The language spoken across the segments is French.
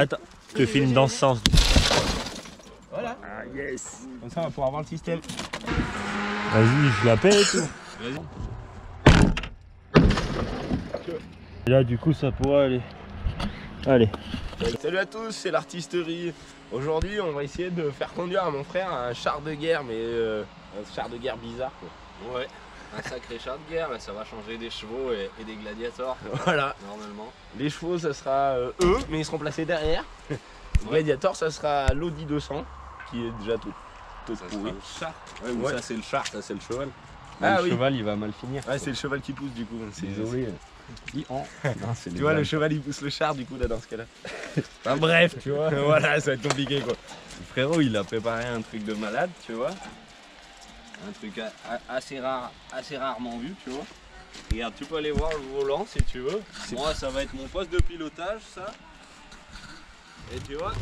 Attends, je te filme dans ce sens. Voilà. Ah yes. Comme ça on va pouvoir voir le système. Vas-y, je la pète. Et là du coup ça pourra aller. Allez. Salut à tous, c'est l'artisterie. Aujourd'hui on va essayer de faire conduire à mon frère un char de guerre, mais un char de guerre bizarre quoi. Ouais, un sacré char de guerre, là ça va changer des chevaux et des gladiators. Voilà. Normalement. Les chevaux ça sera eux, mais ils seront placés derrière. Le gladiator ça sera l'Audi 200, qui est déjà tout Ça pourri. sera le char. Ouais, mais Ouais. ça c'est le char, ça c'est le cheval. Ah le oui. cheval il va mal finir. Ouais, c'est le cheval qui pousse du coup. Désolé. Non, Tu vois, le cheval il pousse le char du coup là dans ce cas-là. Enfin bref, tu vois, voilà, ça va être compliqué quoi. Le frérot il a préparé un truc de malade, tu vois. Un truc assez rare, assez rarement vu, tu vois. Regarde, tu peux aller voir le volant si tu veux. Moi ça va être mon poste de pilotage ça. Et tu vois,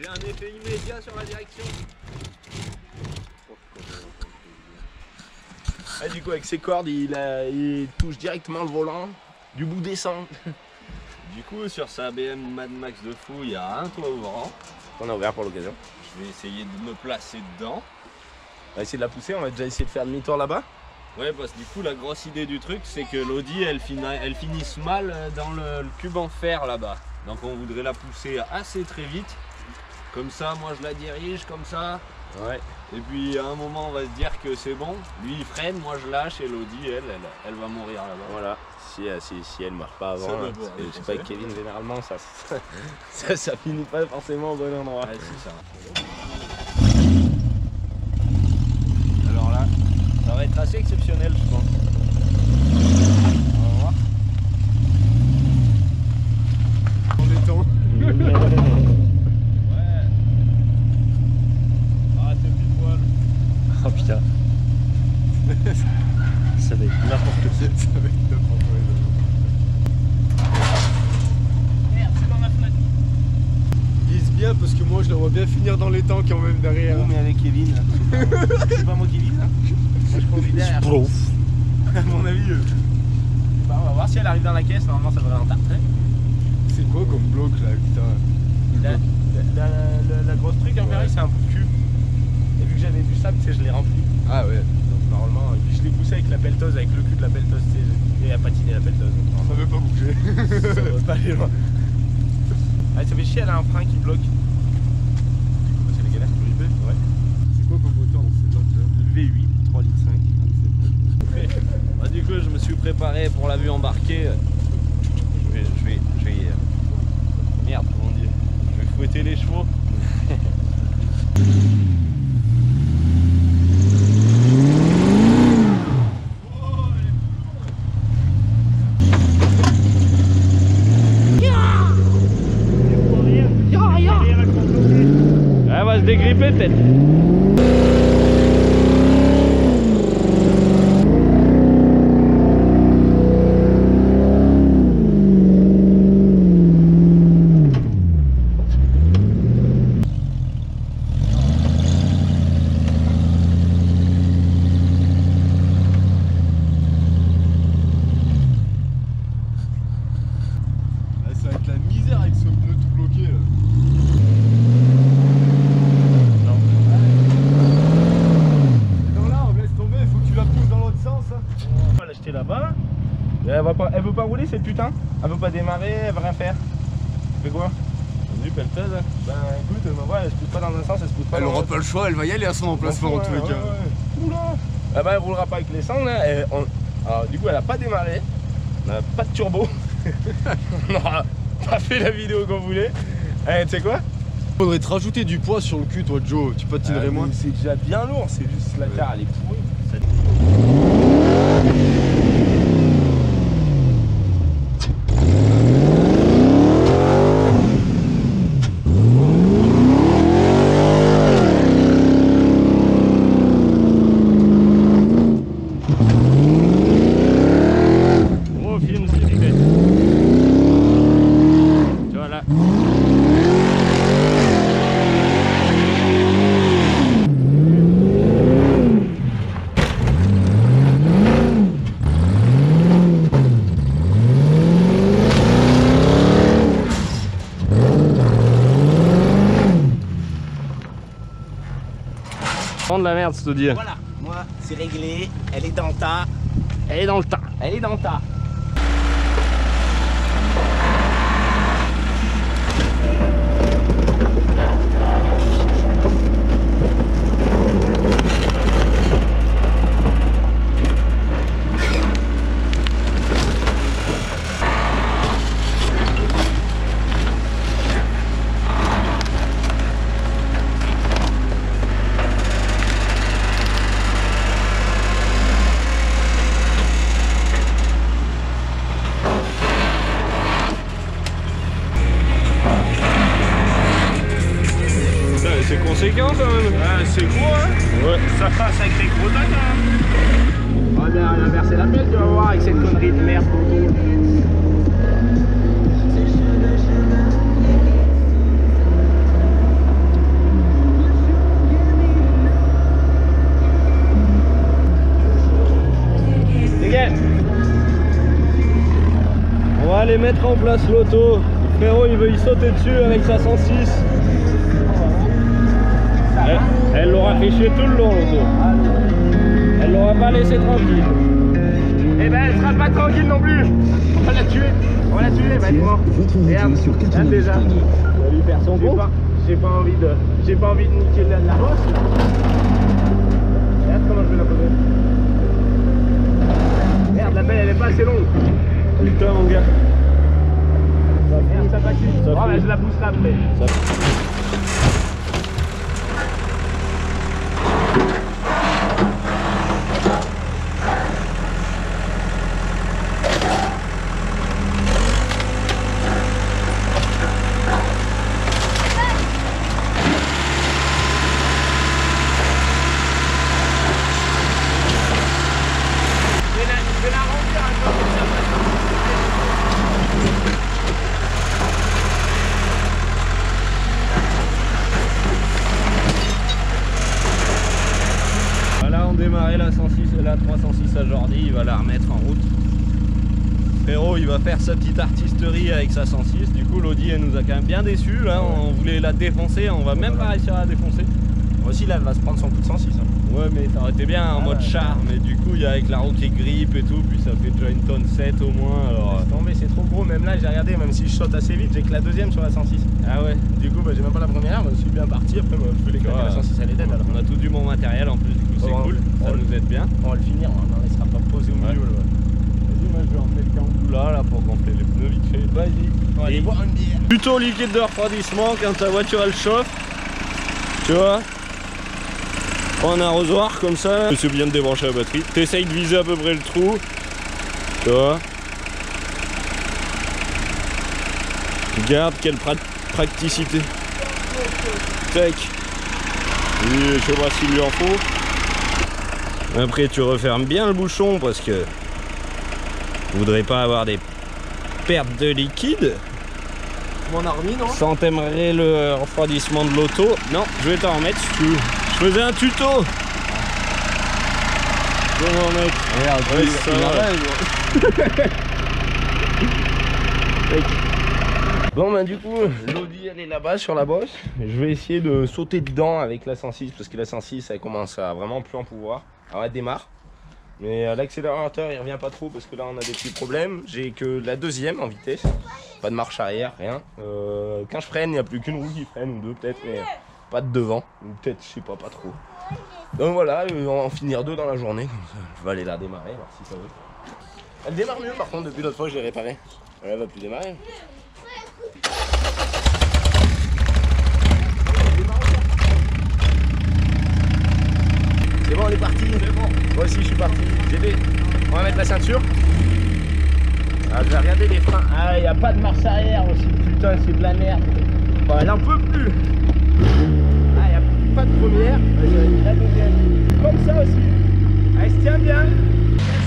j'ai un effet immédiat sur la direction. Ah, du coup avec ses cordes il touche directement le volant du bout des sangs. Du coup sur sa BM Mad Max de fou, il y a un toit ouvrant. On a ouvert pour l'occasion. Je vais essayer de me placer dedans. On va essayer de la pousser, on va déjà essayer de faire demi-tour là-bas. Ouais, parce que du coup la grosse idée du truc c'est que l'Audi elle finisse mal dans le cube en fer là-bas. Donc on voudrait la pousser assez très vite. Comme ça moi je la dirige comme ça. Ouais. Et puis à un moment on va se dire que c'est bon. Lui il freine, moi je lâche et l'Audi elle va mourir là-bas. Voilà. Si elle marche pas avant, Ça va hein, voir, parce que je sais je pas, avec sais. Kevin généralement ça finit pas forcément au bon endroit. Ouais, c'est ça. Alors là, ça va être assez exceptionnel je pense. On va voir. On détend. Ouais. Ah c'est pile poil. Oh putain. Ça va être n'importe quoi. Ça va être n'importe quoi. Merde, c'est dans la fenêtre. Vise bien parce que moi je la vois bien finir dans les temps quand même derrière. Oh, mais avec Kevin, c'est pas moi qui vise. Hein. Moi je conduis derrière. Prof. À mon avis. Bah, on va voir si elle arrive dans la caisse, normalement ça devrait en tartrer. C'est quoi comme bloc là, putain? La grosse truc en ferraille c'est un bout de cul. Et vu que j'avais du sable, tu sais, je l'ai rempli. Ah ouais, Donc normalement, et puis je l'ai poussé avec la pelleteuse, avec le cul de la pelleteuse, tu sais, et à patiner la pelleteuse. Donc, ça veut pas bouger. ça va pas aller loin. Ah, ça fait chier, elle a un frein qui bloque. Du coup, c'est les galères pour JP. Ouais. C'est quoi comme moteur dans cette là? Le V8, 3 litres 5. Bah, du coup je me suis préparé pour la vue embarquée. Je vais merde comment dire. Je vais fouetter les chevaux. Elle va se dégripper peut-être. Là, ça va être la misère avec ce pneu tout bloqué là. Non là, on laisse tomber, il faut que tu la pousses dans l'autre sens. Hein. On va l'acheter là-bas. Et elle veut pas rouler cette putain. Elle veut pas démarrer, elle veut rien faire. Tu fais quoi? Vas-y pelleteuse. Ben écoute, elle se pousse pas dans un sens, elle se pousse pas Elle dans aura l'autre. pas le choix, elle va y aller à son emplacement en tous les cas. Oula. Ah bah elle roulera pas avec l'essence là. Alors du coup elle a pas démarré. Elle a pas de turbo. On n'aura pas fait la vidéo qu'on voulait. Tu sais quoi? Faudrait te rajouter du poids sur le cul toi Joe, tu patinerais moins. C'est déjà bien lourd, c'est juste la terre elle est pourrie. Gros film s'il te plaît. Tu vois là. vend de la merde, je te dis. Voilà, moi c'est réglé, elle est dans le tas. Elle est dans le tas. Elle est dans le tas. C'est conséquent quand même. Ah, c'est gros hein. Ouais. Ça fait un sacré gros tas quand même. On va inverser la pelle, tu vas voir, avec cette connerie de merde autour. On va aller mettre en place l'auto. Frérot, il veut y sauter dessus avec sa 106. Elle l'aura fait chier tout le long, l'auto. Elle l'aura pas laissé tranquille. Eh ben, elle sera pas tranquille non plus. On va la tuer. On va la tuer maintenant. Regarde, regarde déjà. On va lui faire son compte. J'ai pas envie de niquer la bosse. Regarde comment je vais la poser. Regarde, la belle, elle est pas assez longue. Putain, mon gars. Regarde, ça patine. Oh, ben, je la pousserai après. Je vais la remplir un peu comme ça. Voilà, on démarrait la 106 et la 306 à Jordi, il va la remettre en route. Frérot, il va faire sa petite artisterie avec sa 106. Du coup, l'Audi, elle nous a quand même bien déçus. Là, on voulait la défoncer, on va même pas réussir à la défoncer. Moi aussi, là, elle va se prendre son coup de 106. Hein. Ouais, mais ça aurait été bien en mode char, mais du coup, il y a avec la roue qui grippe et tout, puis ça fait déjà une tonne 7 au moins. Alors, Laisse tomber, c'est trop gros. Même là, j'ai regardé, même si je saute assez vite, j'ai que la deuxième sur la 106. ah ouais, Du coup, bah, j'ai même pas la première, bah, je suis bien parti. Après, bah, je peux les claquer la 106, elle est dead alors. on a tout du bon matériel en plus, du coup, c'est Oh, cool, ça oh, nous aide bien. On va le finir, on ne laissera pas poser au milieu. Là. Vas-y, moi je vais emmener le cambou là pour gonfler les pneus vite fait. Vas-y. On va aller boire une bière. Plutôt liquide de refroidissement quand ta voiture elle chauffe. Tu vois, prends un arrosoir comme ça. C'est bien de débrancher la batterie. T'essayes de viser à peu près le trou. Tu vois. Regarde quelle praticité. Tac. Oui, je sais pas s'il lui en faut. Après tu refermes bien le bouchon parce que vous voudrez pas avoir des pertes de liquide. Mon army, non? Sans t'aimerais le refroidissement de l'auto. Non, je vais t'en remettre si tu veux. Je faisais un tuto. Comment mettre? Regarde, Ouais, ça va. Bon, bah, du coup, l'Audi, elle est là-bas sur la bosse. Je vais essayer de sauter dedans avec la 106 parce que la 106, elle commence à vraiment plus en pouvoir. Alors, elle démarre. Mais l'accélérateur il revient pas trop parce que là on a des petits problèmes. J'ai que la deuxième en vitesse, pas de marche arrière, rien. Quand je freine, il n'y a plus qu'une roue qui freine ou deux peut-être, mais pas de devant. Ou peut-être, je sais pas, pas trop. Donc voilà, on va en finir deux dans la journée. Comme ça, je vais aller la démarrer, voir si ça veut. Elle démarre mieux par contre depuis l'autre fois, je l'ai réparée. Elle va plus démarrer. C'est bon, on est parti. C'est bon. Moi aussi, je suis parti. On va mettre la ceinture. Ah, je vais regarder les freins. Ah, il n'y a pas de marche arrière aussi. Putain, c'est de la merde. Bon, elle en peut plus. Ah, il n'y a pas de première. Vas-y, la deuxième. Comme ça aussi. Ah, elle se tient bien.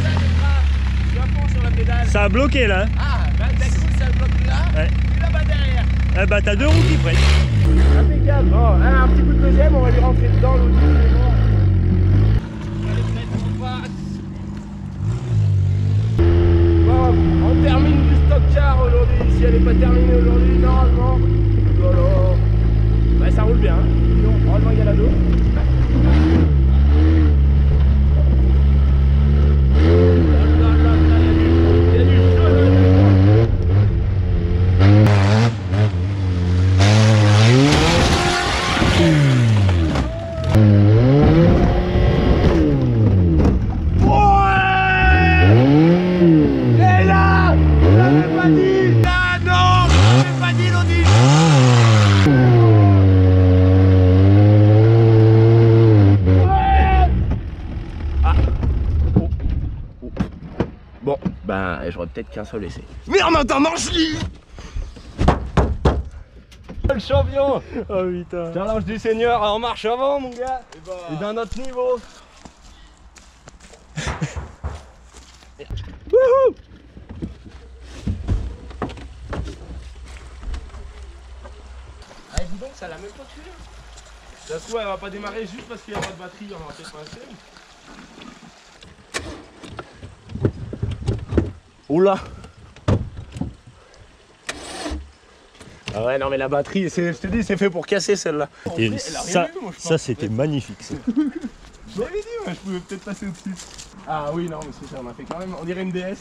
Ça, les freins. Je suis à fond sur la pédale. Ça a bloqué là. Ah, bah, d'un coup, ça bloque là. Ouais. Et là-bas derrière. Eh bah t'as deux roues qui freinent. Impeccable. Bon, un petit coup de deuxième, on va lui rentrer dedans. L'autre, c'est bon. Bon, on termine du stock car aujourd'hui. Si elle n'est pas terminée aujourd'hui, normalement. Voilà. Bah, ça roule bien. Hein. Heureusement, il y a la dos. ben j'aurais peut-être qu'un seul essai. Mais en attendant, je lis. Le champion. Oh putain. Challenge du Seigneur en marche avant, mon gars. Et d'un autre niveau. Wouhou. Ah, dis donc, ça l'a même pas tué. Ça se trouve, elle va pas démarrer juste parce qu'il n'y a pas de batterie, on va peut-être passer. Oula. Ah ouais, non mais la batterie, je te dis, c'est fait pour casser celle-là. Et ça c'était magnifique. Ça. Je l'avais dit, ouais, je pouvais peut-être passer au-dessus. Ah oui, non, monsieur, ça m'a fait quand même. On dirait une DS.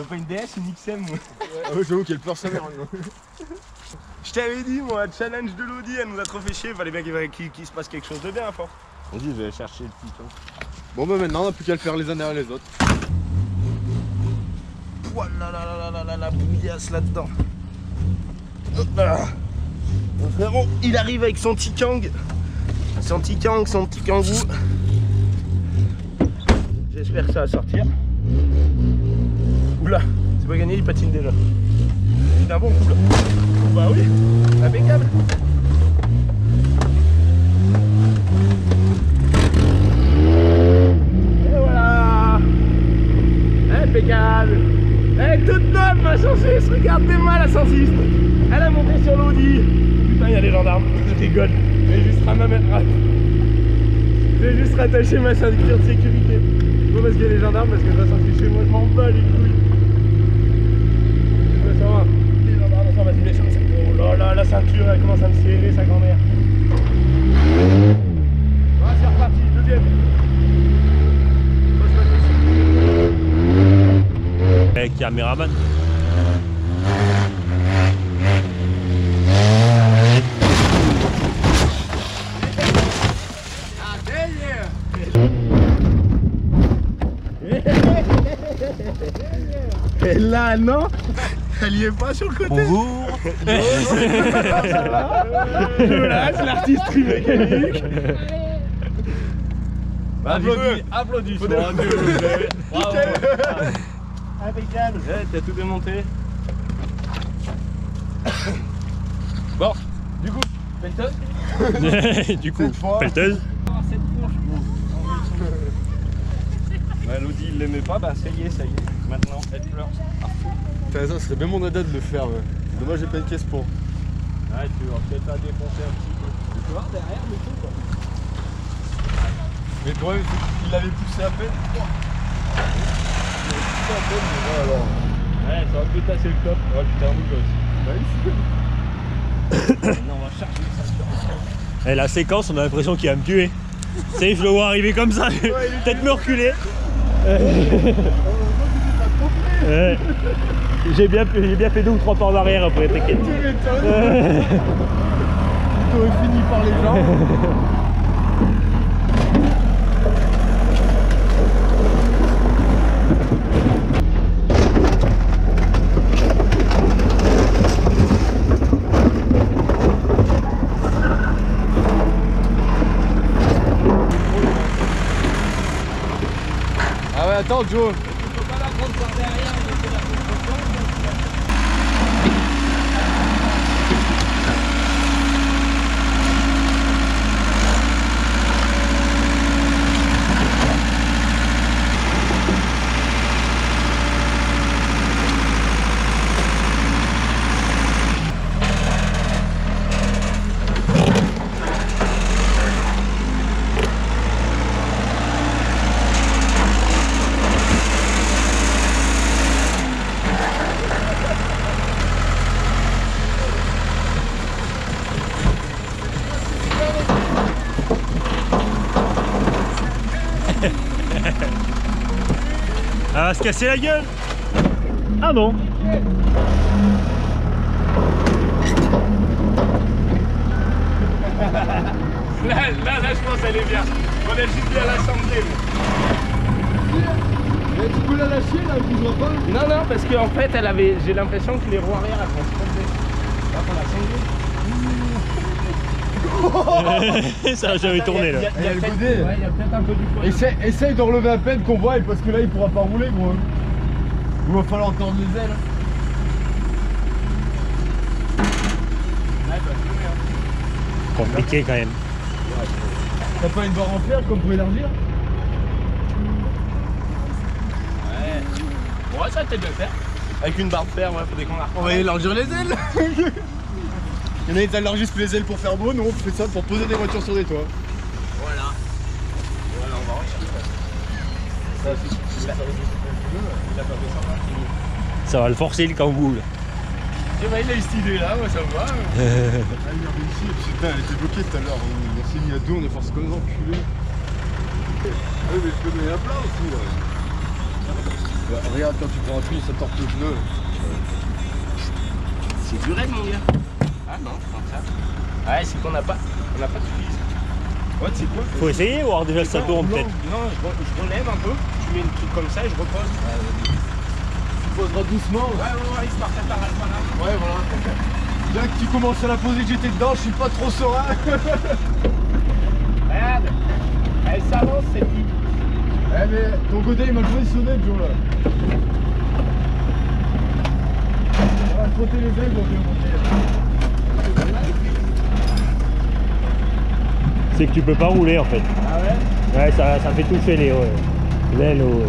Pas une DS, une XM. Moi. Ah ouais, j'avoue qu'elle pleure sa mère maintenant. Je t'avais dit, moi, challenge de l'Audi, elle nous a trop fait chier. Fallait bien qu'il se passe quelque chose de bien à force. Vas-y, je vais chercher le piton. Bon bah maintenant on n'a plus qu'à le faire les uns derrière les autres. Voilà la bouillasse là-dedans. Hop là. Mon frérot, il arrive avec son petit kang. Son petit kang, son petit kangou. J'espère que ça va sortir. Oula, c'est pas gagné, il patine déjà. C'est un bon coup là. Bah oui, impeccable. Et voilà. Impeccable. Elle est toute neuve ma 106, regardez-moi la 106. Elle a monté sur l'Audi. Putain, il y a des gendarmes, je rigole. J'ai juste rattaché ma ceinture de sécurité. Pas parce qu'il y a les gendarmes, parce que je dois sortir chez moi, je m'en bats les couilles. Ça va. Les gendarmes, ça va, vas-y, mets sur la ceinture. Oh là là, la ceinture, elle commence à me serrer, sa grand-mère. Voilà, c'est reparti, deuxième. Caméraman. Et là, non, elle y est pas sur le côté. Bonjour. Je lâche l'artiste mécanique. Applaudissements. Bravo. Impeccable. Ouais, t'as tout démonté. Bon, du coup, pelleteuse. Du coup, pelleteuse. Ouais, l'Audi il l'aimait pas, bah ça y est, maintenant elle pleure. Putain, ça serait bien mon dada de le faire, ouais. Dommage, j'ai pas une caisse pour. Ouais, tu vas peut-être la défoncer un petit peu. Tu peux voir derrière le tout quoi. Mais le problème, c'est qu'il l'avait poussé à peine. Il l'avait poussé à peine, mais voilà alors. Ouais, ça va peut-être tasser le top. Ouais, putain, un bout aussi. Maintenant, on va charger ça. Et la séquence, on a l'impression qu'il va me tuer. Tu sais, je le vois arriver comme ça, peut-être me reculer. Ouais. J'ai bien fait 2 ou 3 pas en arrière après, t'inquiète. Tu m'étonnes. Plutôt fini par les jambes. Ah ouais, attends Joe. Tu peux pas la prendre par derrière, mais c'est la construction. Elle va se casser la gueule. Ah non. Là, je pense qu'elle est bien. On est juste bien l'assembler. Mais tu peux la lâcher là, tu vois pas? Non, parce qu'en fait, j'ai l'impression que les roues arrière elles vont se tomber. Là, pour la Ça a jamais tourné là. Il y a peut-être un peu du poids. Essaye de relever à peine qu'on voit parce que là il pourra pas rouler gros. Il va falloir tordre les ailes. Compliqué quand même. T'as pas une barre en fer comme pour élargir? Ouais, ça peut-être le faire. Avec une barre de fer, ouais, faudrait qu'on la On va élargir les ailes. Il y en a qui élargissent les ailes pour faire beau, nous on fait ça pour poser des voitures sur des toits. Voilà. Voilà, on va rechercher. Il a pas fait ça. Ça va le forcer le kangou là. Tu vois, il a eu cette idée là, moi ça me va. Ah, il a réussi, putain, elle était bloquée tout à l'heure. On s'est mis à deux, on est forcé comme des enculés. Ah oui, mais je peux mettre à plat aussi là. Bah, regarde, quand tu prends un fil, ça torque le pneu. C'est du raid mon gars. Ah non, comme ça. Ouais, c'est qu'on n'a pas de fil. Ouais, tu sais quoi? Faut essayer, voir déjà si ça tourne peut-être. Non, je relève un peu, tu mets le truc comme ça et je repose. Tu poseras doucement. Ouais, il se partait par là. Ouais, voilà. Bien que tu commences à la poser que j'étais dedans, je suis pas trop serein. Regarde, elle s'avance cette fille. Eh mais ton côté il m'a positionné Joe là. On va frotter les ailes pour bien monter. C'est que tu peux pas rouler en fait. Ah ouais? Ouais, ça fait toucher les l'aile au...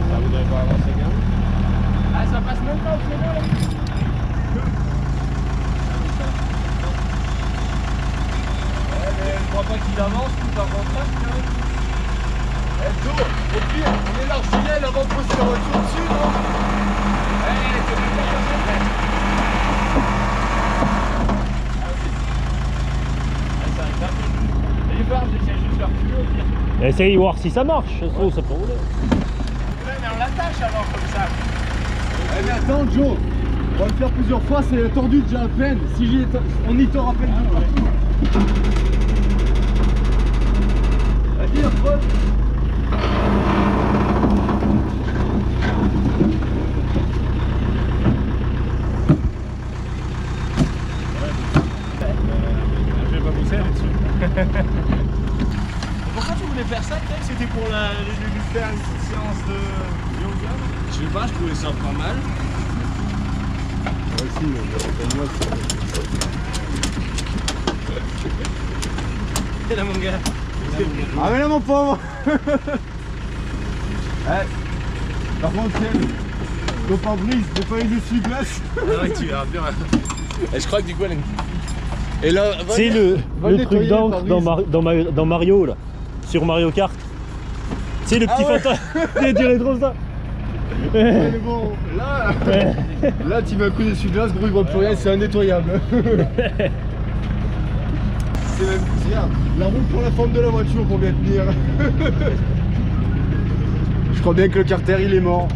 Ça voudrait pas avancer bien. Ah, ça passe même pas au feu là. Ouais, mais je crois pas qu'il avance tout en rentrant. Eh Joe, au pire, on élargit l'aile avant de poser la voiture dessus, non? Ouais, tu veux pas faire ça? Ça arrive pas. Allez voir, j'essaie juste de faire plus au pire. Essaye de voir si ça marche, ça se trouve, ça peut rouler. Ouais, mais on l'attache alors comme ça. Eh mais attends Joe, on va le faire plusieurs fois, c'est tordu déjà à peine. Si on y tord à peine tout partout. Vas-y, approche. Je vais pas pousser là-dessus. Pourquoi tu voulais faire ça peut-être? C'était pour lui faire une petite séance de yoga? Je sais pas, je trouvais ça pas mal. Ouais, si, moi, C'est là mon gars. ah mais là mon pauvre. Par contre, ton pare-brise, n'est pas une essuie-glace. Ah ouais, tu verras bien. Et je crois que du coup elle a une... Et là, C'est le truc d'encre dans Mario là, sur Mario Kart. C'est le petit fantôme. Tu dirais trop ça. Ouais, mais bon, là, là tu mets un coup d'essuie-glace, gros il voit plus rien, c'est indétoyable. C'est même, regarde, la roue pour la forme de la voiture pour bien tenir. Je crois bien que le carter il est mort.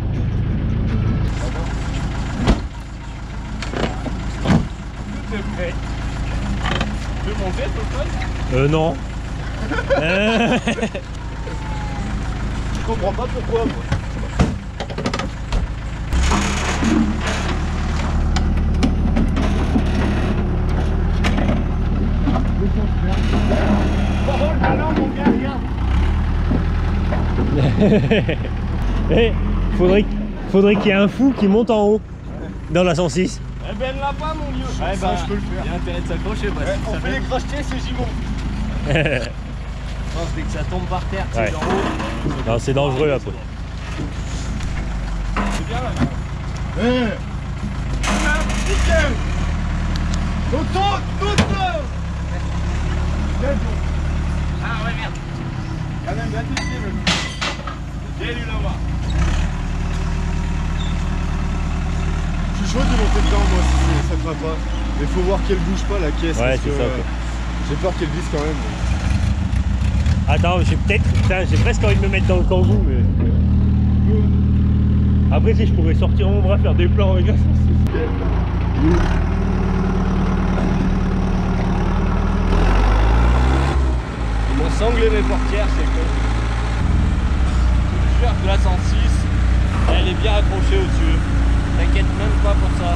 Tout est prêt. Tu veux monter ton pote? Non. Je comprends pas pourquoi moi. Oh le ballon mon gars, regarde. Eh, faudrait qu'il y ait un fou qui monte en haut dans la 106. Eh ben elle l'a pas mon vieux. Ouais, bah, je peux le faire. Il y a intérêt de s'accrocher parce que On ça fait les crachetiers, c'est Gimon. Je pense dès que ça tombe par terre, tu Ouais. sais, en haut. Non, c'est dangereux après. C'est bien là. Eh, nickel. Auto. Ah ouais merde. Quand même bien testé même. J'ai lu là-bas. Je suis chaud de monter dedans moi si ça craint pas. Mais faut voir qu'elle bouge pas la caisse. Ouais, parce c'est que, ça, quoi. j'ai peur qu'elle glisse quand même. Attends, j'ai presque envie de me mettre dans le kangou, mais... Après, si je pourrais sortir mon bras, faire des plans avec la 106. Ils m'ont sanglé mes portières, c'est que... Je jure que la 106, elle est bien accrochée au-dessus. T'inquiète même pas pour ça.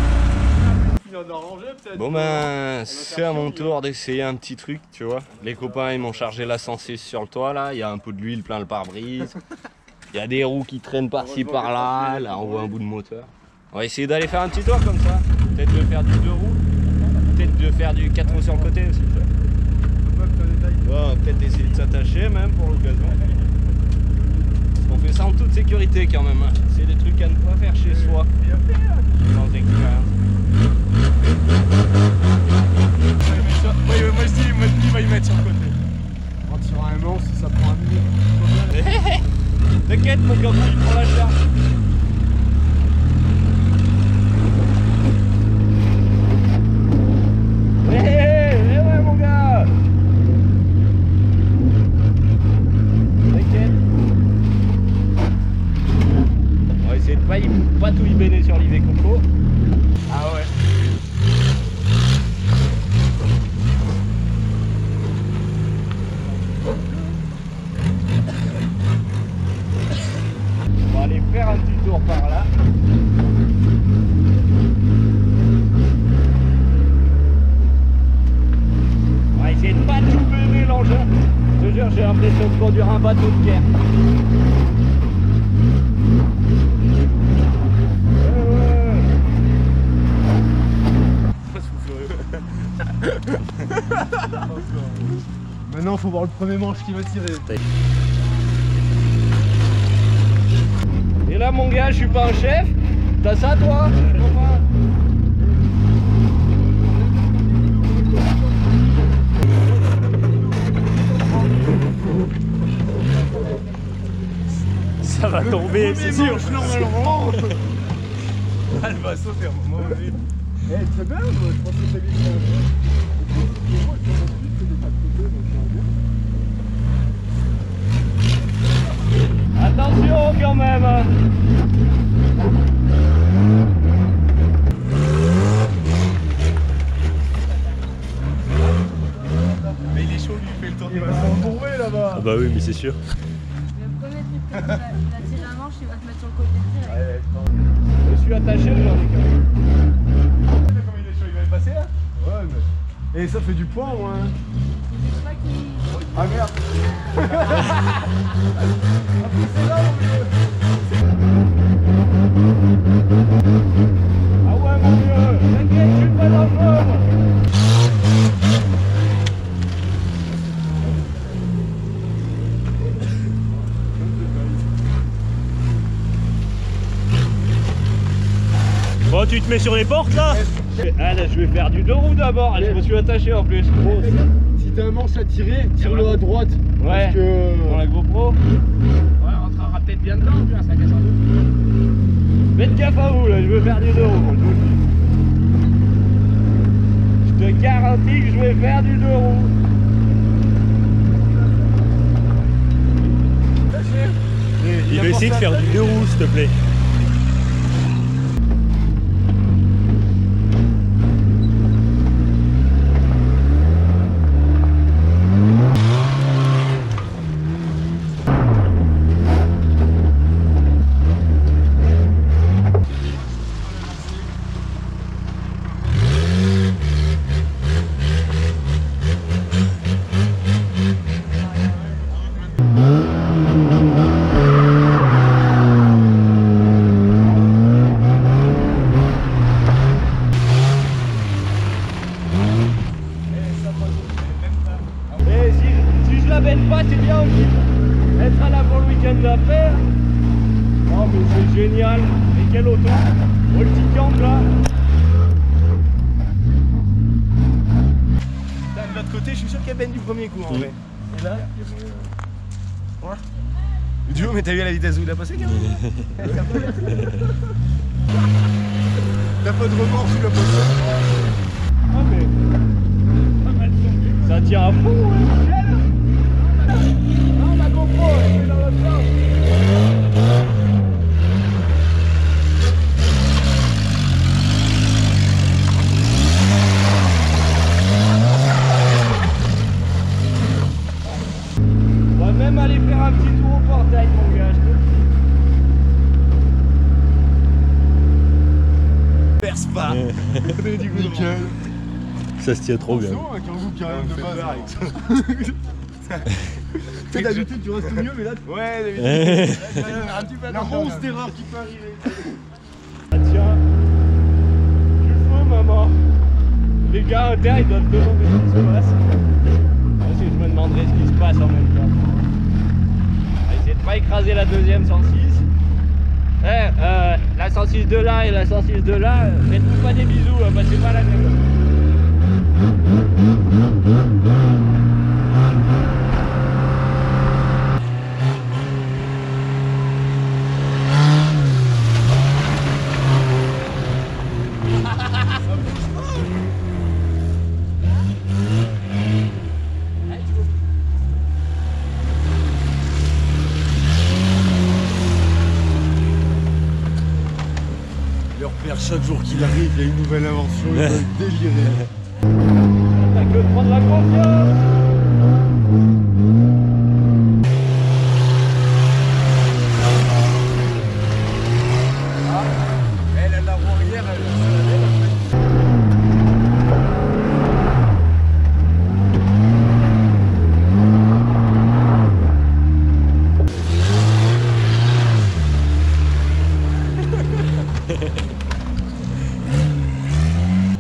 Il en a rangé peut-être. Bon ben, c'est à mon tour d'essayer un petit truc, tu vois. Les copains, ils m'ont chargé la 106 sur le toit là, il y a un peu de l'huile plein le pare-brise. Il y a des roues qui traînent par-ci par-là. Là, on voit un bout de moteur. On va essayer d'aller faire un petit tour comme ça. Peut-être de faire du 2 roues. Peut-être de faire du 4 roues sur le côté aussi. On va peut-être essayer de s'attacher même pour l'occasion. On fait ça en toute sécurité quand même. Hein. C'est des trucs à ne pas faire chez soi. Sans expérience. Moi aussi, il va y mettre sur le côté. On tirera un manche si ça prend un minute. T'inquiète mon gars, il prend la charge. Ouais mon gars. T'inquiète. On va essayer de pas tout y béner sur l'IV Coco. Ah ouais. On va aller faire un petit tour par là. On va essayer de pas tout béner l'engin. Je te jure, j'ai l'impression de conduire un bateau de guerre. Maintenant, faut voir le premier manche qui va tirer. Et là, mon gars, je suis pas un chef. T'as ça, toi? Ça va tomber, c'est sûr. Normalement. Elle va sauter à un moment donné. Eh, c'est bien, je pense que c'est bien. Attention quand même. Mais il est chaud, lui, il fait le tour. Il va s'embourber là-bas. Ah bah oui, mais c'est sûr. Le premier truc, il va tirer un manche, il va te mettre sur le côté direct. Je suis attaché, j'en ai quand même. Comme il est chaud, il va y passer là. Ouais, mais. Et ça fait du poids, moi. Je sais pas qui. Ah merde. Ah ouais mon vieux, t'inquiète, je suis pas dans le feu. Bon, tu te mets sur les portes là? Ah là, je vais faire du 2 roues d'abord. Je me suis attaché en plus. Si t'as un manche à tirer, tire-le à droite. Ouais. Parce que. Pour la GoPro. Ouais, on rentrera peut-être bien dedans, puis ça casse un peu. Faites gaffe à vous là, je veux faire du 2 roues. Je vous le dis. Je te garantis que je vais faire du 2 roues. Il va essayer de faire du 2 roues, s'il te plaît. Et si je la bête pas, c'est bien aussi. Elle sera là pour le week-end d'affaires. Oh mais c'est génial. Et quelle auto. Multicam là. Là, de l'autre côté, je suis sûr qu'elle baigne du premier coup en vrai. Et là, ouais. Duo, mais t'as vu la vitesse où il a passé quand même. T'as pas de remords sous la poche. Ah mais. Ça tient à fond, ouais. Non, la GoPro, elle est dans l'autre sens. On va même aller faire un petit tour au portail, mon gars. Perce pas. Du coup, nickel. Ça se tient trop bien. C'est bon, avec un goût carré de base. Tu sais, d'habitude tu restes au milieu, mais là. Ouais, d'habitude. Un petit peu la ronce d'erreur qui peut arriver. Ah tiens, tu fous maman. Les gars au terre ils doivent te demander ce qui se passe. Moi aussi je me demanderai ce qui se passe en même temps. On va essayer de pas écraser la deuxième 106. La 106 de là et la 106 de là, faites-nous pas des bisous, hein, parce que c'est pas la même. Leur père, chaque jour qu'il arrive, il y a une nouvelle invention, il va délirer. T'as que de prendre la confiance. Elle a la roue arrière, elle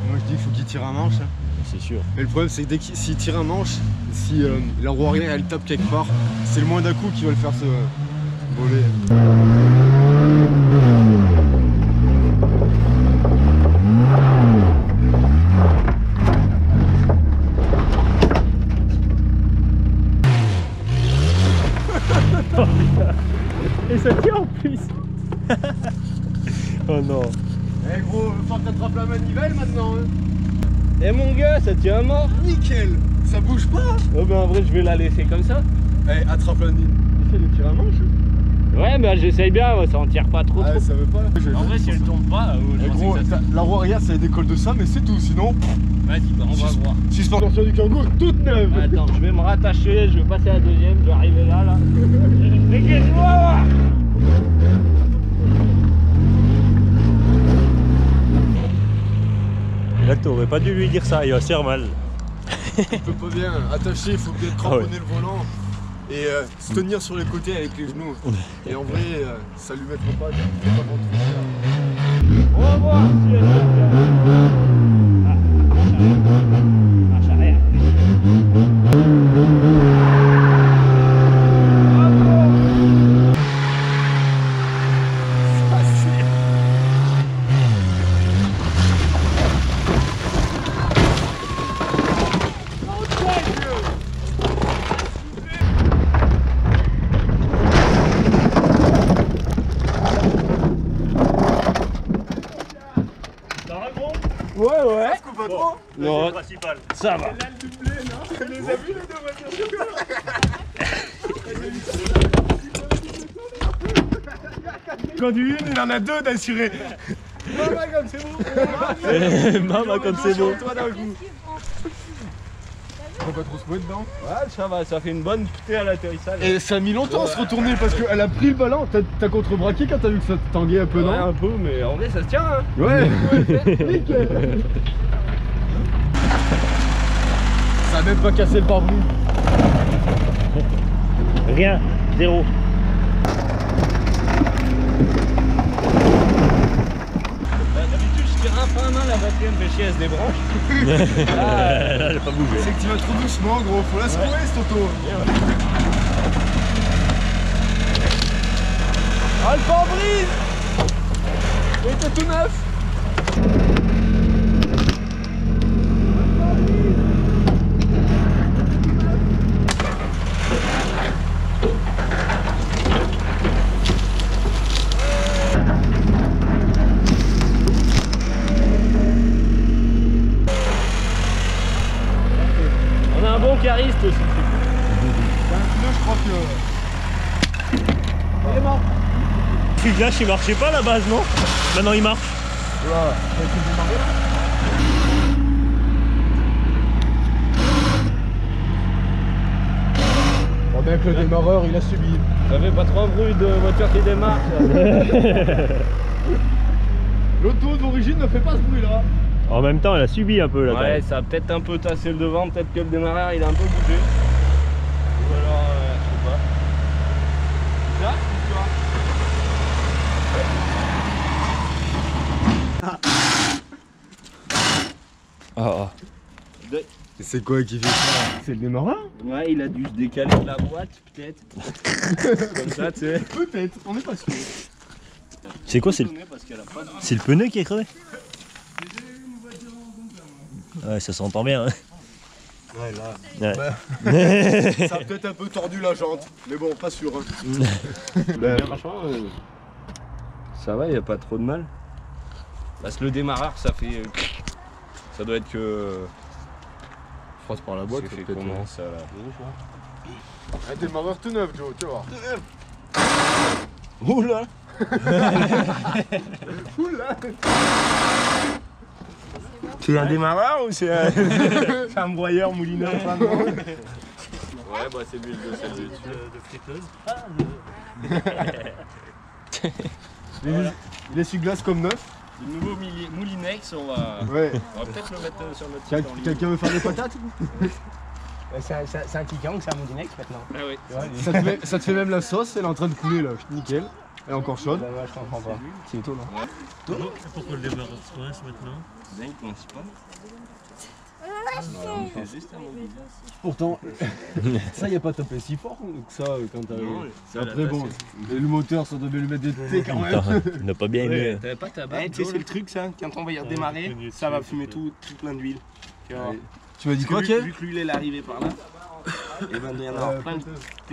Moi je dis qu'il faut qu'il tire un manche. Hein. C'est sûr. Mais le problème c'est que s'il tire un manche, si la roue arrière elle tape quelque part, c'est le moins d'un coup qui va le faire se voler. Et ça tient en plus. Oh non. Eh gros, va falloir que t'attrapes la manivelle maintenant. Hein. Eh mon gars, ça tient à mort. Nickel. Ça bouge pas. Oh ben en vrai je vais la laisser comme ça. Eh, attrape la manivelle. Essaye de tirer un manche. Ouais bah j'essaye bien, ça en tire pas trop. Ah, ça veut pas. En vrai, si elle tombe pas, je Eh, pensais gros, que ça la roue arrière ça décolle de ça, mais c'est tout. Sinon, Vas-y, bah, on va voir. suspension du cargo toute neuve. Attends, je vais me rattacher, je vais passer à la deuxième, je vais arriver là. Regarde-moi. Là, t'aurais pas dû lui dire ça, il va se faire mal. Il peut pas bien attacher, il faut bien cramponner le volant et se tenir sur les côtés avec les genoux. Et en vrai, ça lui mettra pas. On va voir si elle va bien. Marche arrière. Ouais, ouais. Ça coupe pas trop. Non, le principal. ça va. Quand du une, il en a deux d'assurés. Maman, comme c'est bon. Maman, comme c'est beau. Toi d'un coup. Faut pas trop se mouiller dedans. Ouais, ça va, ça fait une bonne poussée à l'atterrissage. Et ça a mis longtemps à se retourner parce qu'elle a pris le ballon. T'as contrebraqué quand t'as vu que ça te tanguait un peu, Ouais, non? un peu, mais en vrai ça se tient. Hein. Ouais. Nickel. Ça a même pas cassé le pare-brise. Rien, zéro. D'habitude je tire un peu à main, la voiture me fait chier, elle se débranche. Là, elle a pas bougé. C'est que tu vas trop doucement, gros. Faut la secouer, cette auto. Ah le pare-brise. Il était tout neuf. On a un bon cariste aussi. Je crois que. Il est mort. Le flash il marchait pas à la base, non? Maintenant il marche. Voilà. Ça a été démarré là. Bon, bien que le démarreur il a subi. Ça fait pas trop bruit de voiture qui démarre. L'auto d'origine ne fait pas ce bruit là. En même temps, elle a subi un peu là. quand Ouais, même. ça a peut-être un peu tassé le devant, peut-être que le démarreur il a un peu bougé. Ou alors C'est quoi qui fait ça? C'est le démarreur? Ouais, il a dû se décaler de la boîte, peut-être. Comme ça, tu sais. Peut-être, on n'est pas sûr. C'est quoi? C'est le pneu qui est crevé? Ouais, ça s'entend bien. Hein. Ouais, là. Ouais. Ça a peut-être un peu tordu la jante, mais bon, pas sûr. Hein. Franchement, ça va, il n'y a pas trop de mal. Parce que le démarreur, ça fait. Ça doit être que. Je croise par la boîte, c'est fait peut-être. comment ça là? Un démarreur tout neuf, Joe, tu vois. Oula. Oula. C'est un démarreur ou c'est un broyeur moulineur? Ouais, bah c'est l'huile de sel dessus. De friteuse. Il est sur glace comme neuf. Le nouveau Moulinex, on va peut-être le mettre sur notre site en ligne. Quelqu'un veut faire des patates? C'est un Kikang, c'est un Moulinex maintenant. Ah oui. Ça te fait même la sauce, elle est en train de couler là, nickel. Elle est encore chaude. Bah ouais, je comprends pas. C'est étonnant. Pourquoi le démarreur se coince maintenant? Bien, il commence pas. C'est juste un mobile. Pourtant, ça y a pas tapé si fort que ça quand t'as. Ça, Après bon, le moteur ça devait lui mettre des thés quand même. Il n'a pas bien aimé. T'avais pas ta Eh, barre? tu sais, c'est le truc ça, quand on va y redémarrer, ça va fumer tout plein d'huile. Tu vois. Tu m'as dit Parce quoi, que Kev? vu que l'huile elle est arrivée par là, et ben il y en a plein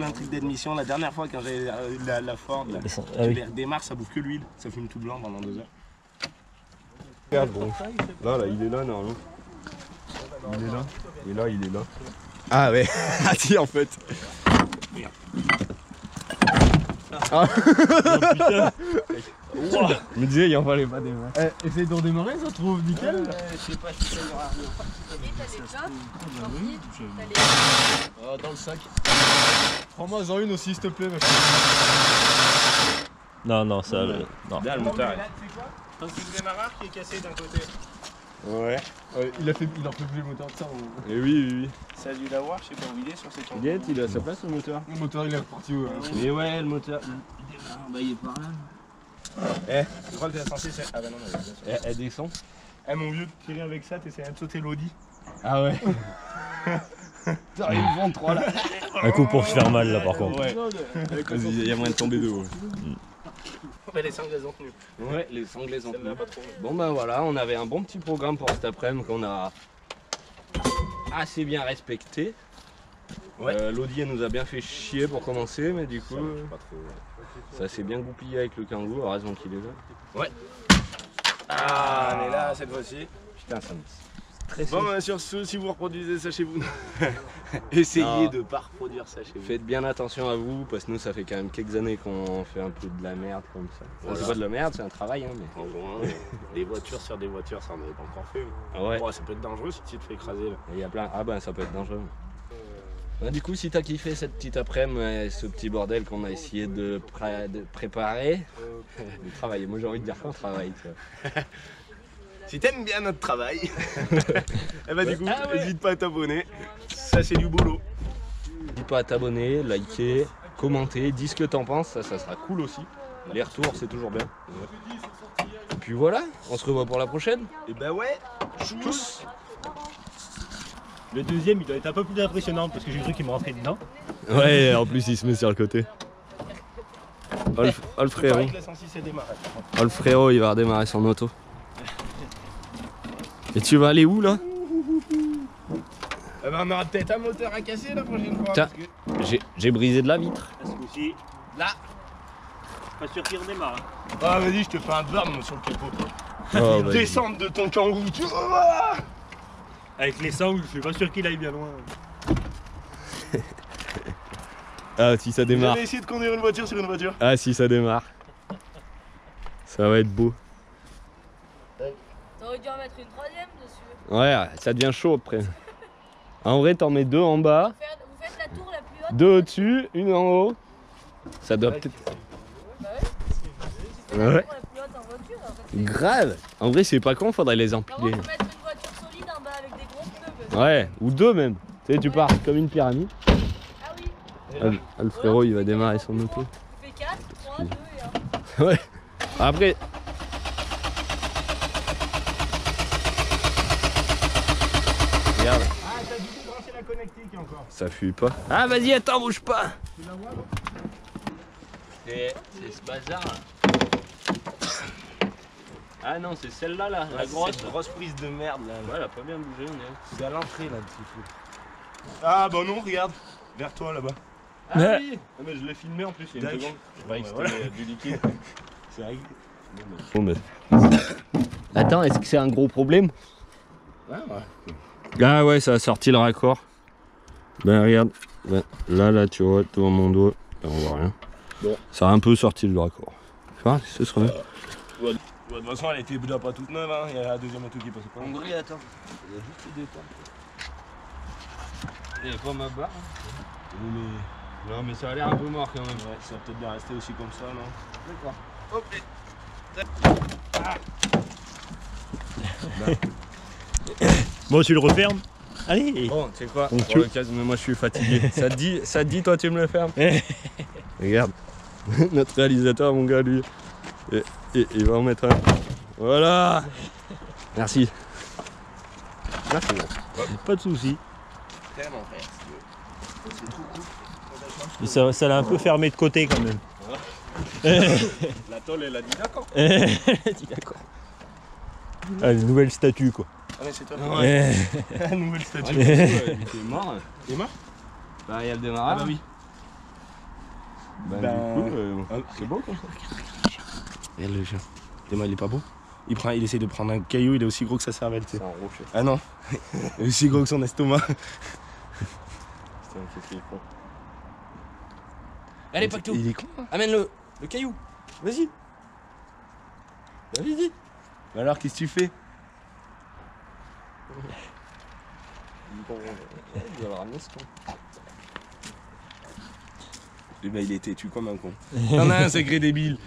de trucs d'admission. La dernière fois quand j'avais la Ford, là, tu les redémarres, ça bouffe que l'huile, ça fume tout blanc pendant 2 heures. Regarde, bon. Là, il est là, normalement. Il est là. Et là, il est là. Ah ouais. Ah si, en fait. Ah. Je me disais, il en fallait pas des mains. Essaye de redémarrer, ça trouve nickel. Je sais pas si ça y aura. Dans le sac. Prends-moi-en une aussi, s'il te plaît. Non, ça. Non. Là, le moteur. C'est le démarreur qui est cassé d'un côté. Ouais. Il en fait plus le moteur de ça. Et oui. Ça a dû l'avoir, je sais pas où il est sur cette Guette, il est à sa place, le moteur. Le moteur il est reparti où? Et ouais, le moteur. Bah, il est par là. Je crois que t'es censé. Ah bah non, non, Elle descend. Eh mon vieux, tirer avec ça, t'essayes de sauter l'Audi. Ah ouais. Ils me vendent 3 là. Un coup pour se faire mal là par contre. Ouais. Vas-y, il y a moyen de tomber de haut. Mais les sangles elles ont tenu. Ouais, les sanglais ont Celle-là, pas trop. Bon bah voilà, on avait un bon petit programme pour cet après-midi qu'on a assez bien respecté. Ouais. L'Audi elle nous a bien fait chier pour commencer, mais du coup ça s'est bien goupillé avec le Kangoo, heureusement qu'il est là. Ouais. Ah, on est là cette fois-ci. Putain, ça me stresse. Bon, bah, sur ce, si vous reproduisez ça chez vous, essayez Non. de pas reproduire ça chez vous. Faites bien attention à vous, parce que nous ça fait quand même quelques années qu'on fait un peu de la merde comme ça. Bon, c'est pas de la merde, c'est un travail hein, mais... En juin, des voitures sur des voitures, ça en est pas encore fait. Ouais. Oh, ça peut être dangereux si tu te fais écraser là. Il y a plein... Ah ben ça peut être dangereux. Bah, du coup si t'as kiffé cette petite après-midi, ce petit bordel qu'on a essayé de préparer, de travailler, moi j'ai envie de dire qu'on travaille. Tu vois. Si t'aimes bien notre travail, et bah du coup, n'hésite pas à t'abonner. Ça c'est du boulot. N'hésite pas à t'abonner, liker, commenter, dis ce que t'en penses, ça sera cool aussi. Les retours c'est toujours bien. Et puis voilà, on se revoit pour la prochaine. Et bah ouais, Tous. Le deuxième il doit être un peu plus impressionnant parce que j'ai cru qu'il me rentrait dedans. Ouais, en plus il se met sur le côté. Oh le frérot. pareil que la 106 est démarrée. Oh le frérot, il va redémarrer son auto. Et tu vas aller où là? Eh bah on aura peut-être un moteur à casser la prochaine fois. Tiens. Parce que... J'ai brisé de la vitre. Ce coup-ci, Là. pas sûr qu'il redémarre. Ah vas-y, je te fais un burn sur le capot. Oh, vas-y. Descendre de ton kangou, tu vois. Avec les sangles, je suis pas sûr qu'il aille bien loin. Ah si ça démarre. J'avais essayé de conduire une voiture sur une voiture. Ah si ça démarre. Ça va être beau. T'aurais dû en mettre une troisième dessus. Ouais, ça devient chaud après. En vrai, t'en mets 2 en bas, Vous faites la tour la plus haute. 2 au-dessus, 1 en haut. Ça doit peut-être... Bah Ouais. la plus haute en voiture. En fait. Grave. En vrai, c'est pas con, faudrait les Par empiler. contre, faut mettre une voiture solide en bas avec des gros pneus. parce que- Ouais, ou 2 même. Tu sais, tu pars comme une pyramide. Ah oui. Ah, le frérot, il va démarrer son auto. Tu fais 4, 3, 2 et 1. Ouais. Après... Regarde. Ah, t'as du Ça fuit pas. Ah vas-y, attends, bouge pas. C'est ce bazar là. Ah non, c'est celle-là là, la grosse prise de merde là. Ouais, elle a pas bien bougé, on est. C'est à l'entrée là, le petit fou. Ah bah non, regarde. Vers toi là-bas. Ah oui. Ah, mais je l'ai filmé en plus il y a une seconde. Je croyais que c'était du liquide. C'est vrai. Bon, mais... Attends, est-ce que c'est un gros problème? Ouais. Ah ouais, ça a sorti le raccord. Ben regarde, ben, là tu vois devant mon doigt, ben, on voit rien. Bon. Ça a un peu sorti le raccord. Tu vois, c'est ce qu'on a. De toute façon, elle était déjà pas toute neuve, hein. Il y a la deuxième auto qui passe pas. Hongrie, attends. Il y a juste des détails. Il n'y a pas ma barre. Non mais ça a l'air un peu mort quand même. Ouais, ça va peut-être bien rester aussi comme ça, non? D'accord. Hop. Bon, tu le refermes. Allez. Bon, tu sais quoi? Donc, Pour l'occasion, mais moi je suis fatigué. ça te dit, toi tu me le fermes? Regarde, notre réalisateur, mon gars, lui, et il va en mettre un. Voilà. Merci. Merci. Pas de soucis. Tellement frère, si tu veux. C'est trop cool. Mais ça l'a un peu fermé de côté quand même. La tôle, elle a dit d'accord. D'accord. Ah, une nouvelle statue quoi. Ah mais c'est toi. Ouais. La nouvelle statue. Il est mort. Il est mort? Bah, il y a le Ah démarrage. bah oui. Ben, Ben, du coup, c'est beau comme ça. Regarde le chien. Il est pas beau. Il essaie de prendre un caillou, il est aussi gros que sa cervelle, tu sais. C'est un rocher. Ah non. Il est aussi gros que son estomac. Putain, qu'est-ce qu'il est con. Allez, Pacto, Il est con. amène le caillou. Vas-y. Vas-y. Alors, qu'est-ce que tu fais? Il va le ramener ce con. Eh ben, il est têtu comme un con. T'en as un sacré débile.